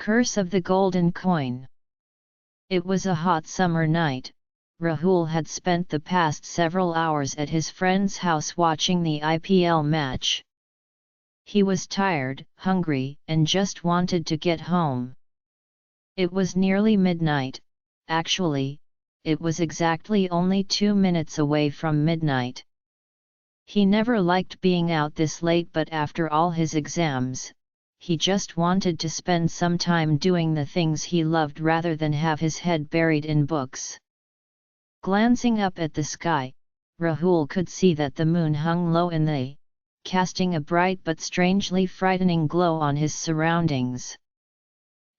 Curse of the Golden Coin. It was a hot summer night. Rahul had spent the past several hours at his friend's house watching the IPL match. He was tired, hungry, and just wanted to get home. It was nearly midnight. Actually, it was exactly only 2 minutes away from midnight. He never liked being out this late, but after all his exams, he just wanted to spend some time doing the things he loved rather than have his head buried in books. Glancing up at the sky, Rahul could see that the moon hung low in the air, casting a bright but strangely frightening glow on his surroundings.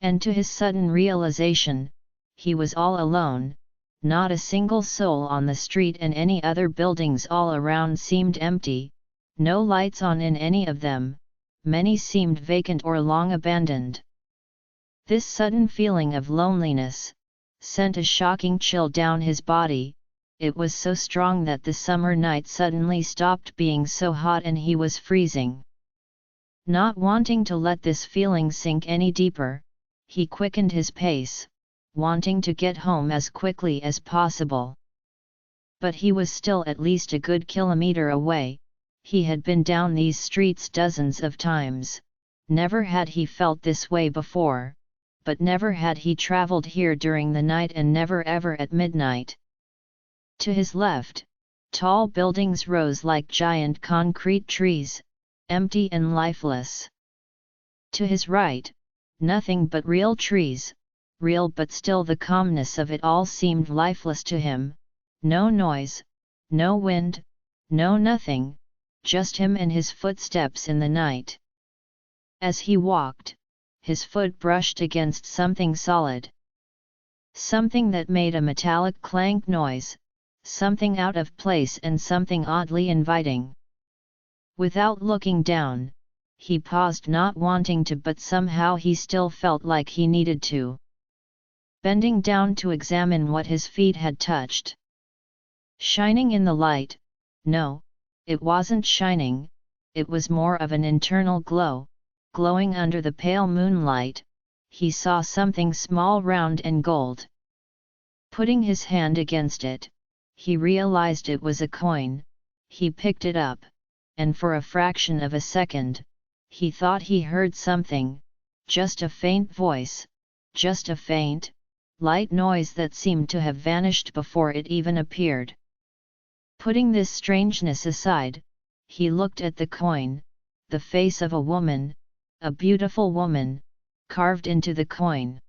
And to his sudden realization, he was all alone. Not a single soul on the street, and any other buildings all around seemed empty, no lights on in any of them, many seemed vacant or long abandoned. This sudden feeling of loneliness sent a shocking chill down his body. It was so strong that the summer night suddenly stopped being so hot and he was freezing. Not wanting to let this feeling sink any deeper, he quickened his pace, wanting to get home as quickly as possible. But he was still at least a good kilometer away. He had been down these streets dozens of times. Never had he felt this way before, but never had he traveled here during the night, and never ever at midnight. To his left, tall buildings rose like giant concrete trees, empty and lifeless. To his right, nothing but real trees, real, but still the calmness of it all seemed lifeless to him. No noise, no wind, no nothing, just him and his footsteps in the night. As he walked, his foot brushed against something solid. Something that made a metallic clank noise, something out of place and something oddly inviting. Without looking down, he paused, not wanting to, but somehow he still felt like he needed to. Bending down to examine what his feet had touched. Shining in the light? No, it wasn't shining, it was more of an internal glow, glowing under the pale moonlight. He saw something small, round and gold. Putting his hand against it, he realized it was a coin. He picked it up, and for a fraction of a second, he thought he heard something, just a faint voice, just a faint, light noise that seemed to have vanished before it even appeared. Putting this strangeness aside, he looked at the coin, the face of a woman, a beautiful woman, carved into the coin.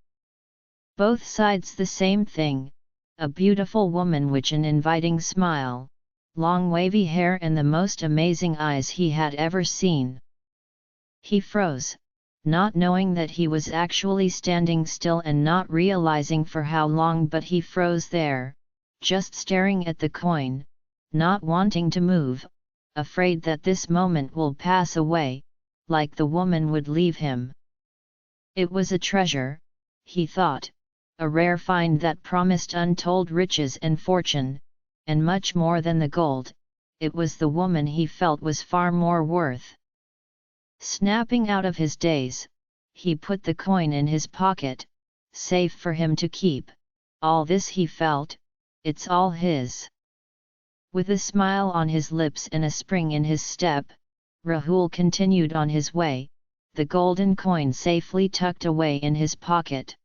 Both sides the same thing, a beautiful woman with an inviting smile, long wavy hair and the most amazing eyes he had ever seen. He froze, not knowing that he was actually standing still and not realizing for how long, but he froze there, just staring at the coin, not wanting to move, afraid that this moment will pass away, like the woman would leave him. It was a treasure, he thought, a rare find that promised untold riches and fortune, and much more than the gold. It was the woman he felt was far more worth. Snapping out of his daze, he put the coin in his pocket, safe for him to keep. All this he felt, it's all his. With a smile on his lips and a spring in his step, Rahul continued on his way, the golden coin safely tucked away in his pocket.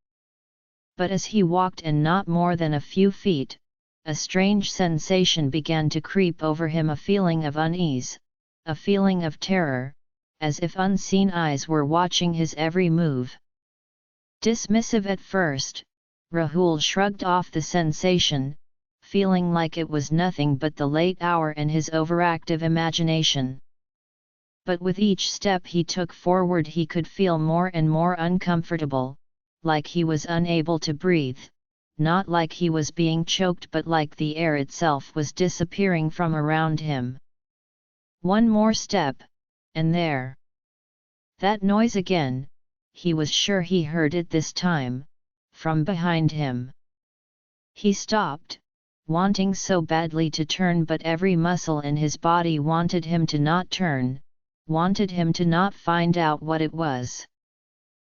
But as he walked, and not more than a few feet, a strange sensation began to creep over him, a feeling of unease, a feeling of terror, as if unseen eyes were watching his every move. Dismissive at first, Rahul shrugged off the sensation, feeling like it was nothing but the late hour and his overactive imagination. But with each step he took forward he could feel more and more uncomfortable, like he was unable to breathe, not like he was being choked, but like the air itself was disappearing from around him. One more step, and there. That noise again, he was sure he heard it this time, from behind him. He stopped, wanting so badly to turn, but every muscle in his body wanted him to not turn, wanted him to not find out what it was.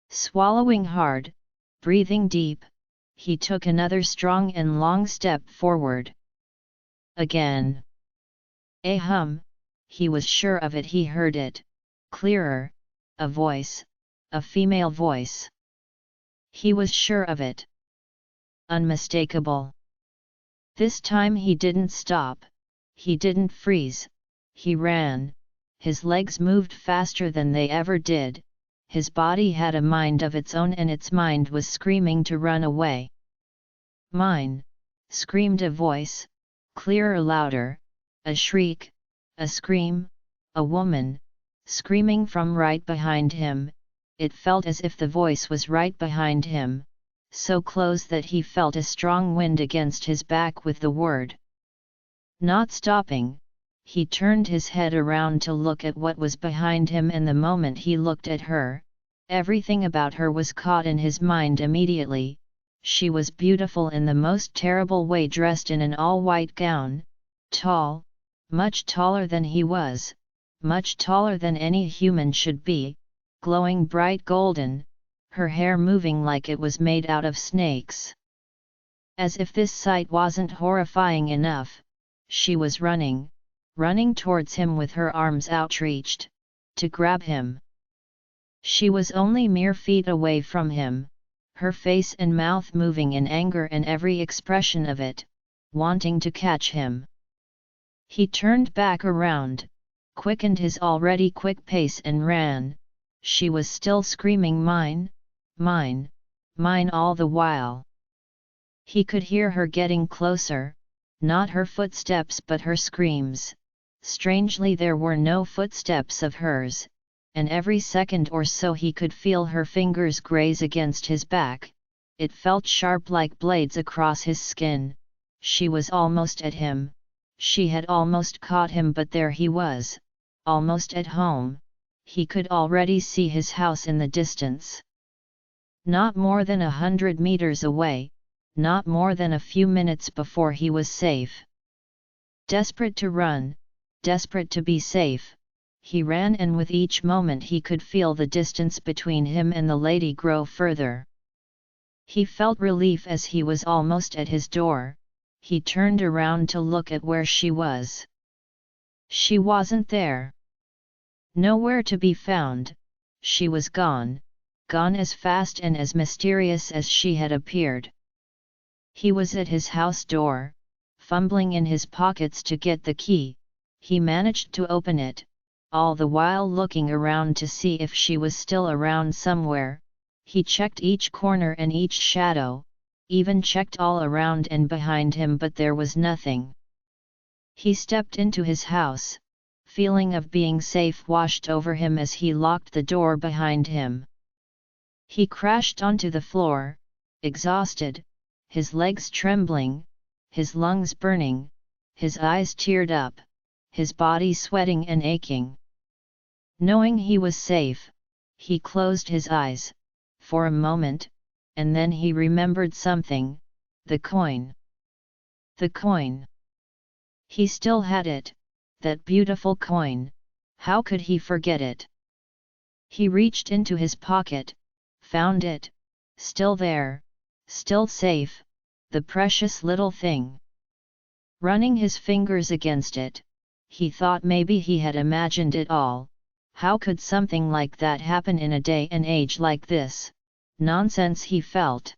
Swallowing hard, breathing deep, he took another strong and long step forward. Again. A hum, he was sure of it, he heard it, clearer, a voice, a female voice. He was sure of it. Unmistakable. This time he didn't stop, he didn't freeze, he ran, his legs moved faster than they ever did, his body had a mind of its own and its mind was screaming to run away. Mine, screamed a voice, clearer, louder, a shriek, a scream, a woman, screaming from right behind him. It felt as if the voice was right behind him, so close that he felt a strong wind against his back with the word. Not stopping, he turned his head around to look at what was behind him, and the moment he looked at her, everything about her was caught in his mind immediately. She was beautiful in the most terrible way, dressed in an all-white gown, tall, much taller than he was, much taller than any human should be, glowing bright golden, her hair moving like it was made out of snakes. As if this sight wasn't horrifying enough, she was running towards him with her arms outstretched, to grab him. She was only mere feet away from him, her face and mouth moving in anger and every expression of it, wanting to catch him. He turned back around, quickened his already quick pace and ran. She was still screaming mine, mine, mine all the while. He could hear her getting closer, not her footsteps but her screams. Strangely, there were no footsteps of hers, and every second or so he could feel her fingers graze against his back. It felt sharp like blades across his skin. She was almost at him. She had almost caught him, but there he was, almost at home. He could already see his house in the distance. Not more than 100 meters away, not more than a few minutes before he was safe. Desperate to run, desperate to be safe, he ran, and with each moment he could feel the distance between him and the lady grow further. He felt relief as he was almost at his door. He turned around to look at where she was. She wasn't there. Nowhere to be found. She was gone, gone as fast and as mysterious as she had appeared. He was at his house door, fumbling in his pockets to get the key. He managed to open it, all the while looking around to see if she was still around somewhere. He checked each corner and each shadow, even checked all around and behind him, but there was nothing. He stepped into his house, feeling of being safe washed over him as he locked the door behind him. He crashed onto the floor, exhausted, his legs trembling, his lungs burning, his eyes teared up, his body sweating and aching. Knowing he was safe, he closed his eyes, for a moment, and then he remembered something: the coin. The coin. He still had it, that beautiful coin. How could he forget it? He reached into his pocket, found it, still there, still safe, the precious little thing. Running his fingers against it, he thought maybe he had imagined it all. How could something like that happen in a day and age like this? Nonsense, he felt.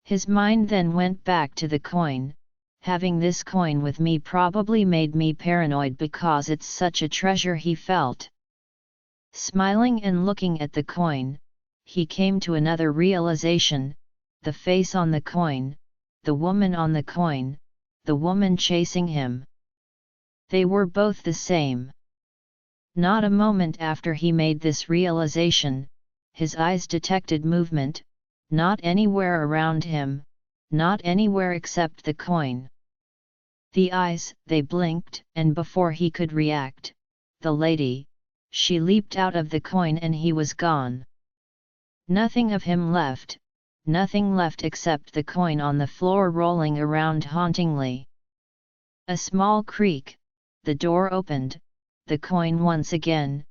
His mind then went back to the coin. Having this coin with me probably made me paranoid because it's such a treasure, he felt. Smiling and looking at the coin, he came to another realization: the face on the coin, the woman on the coin, the woman chasing him. They were both the same. Not a moment after he made this realization, his eyes detected movement, not anywhere around him, not anywhere except the coin. The eyes, they blinked, and before he could react, the lady, she leaped out of the coin and he was gone. Nothing of him left, nothing left except the coin on the floor rolling around hauntingly. A small creak, the door opened, the coin once again,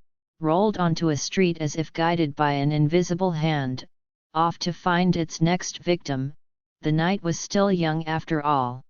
rolled onto a street as if guided by an invisible hand, off to find its next victim. The night was still young after all.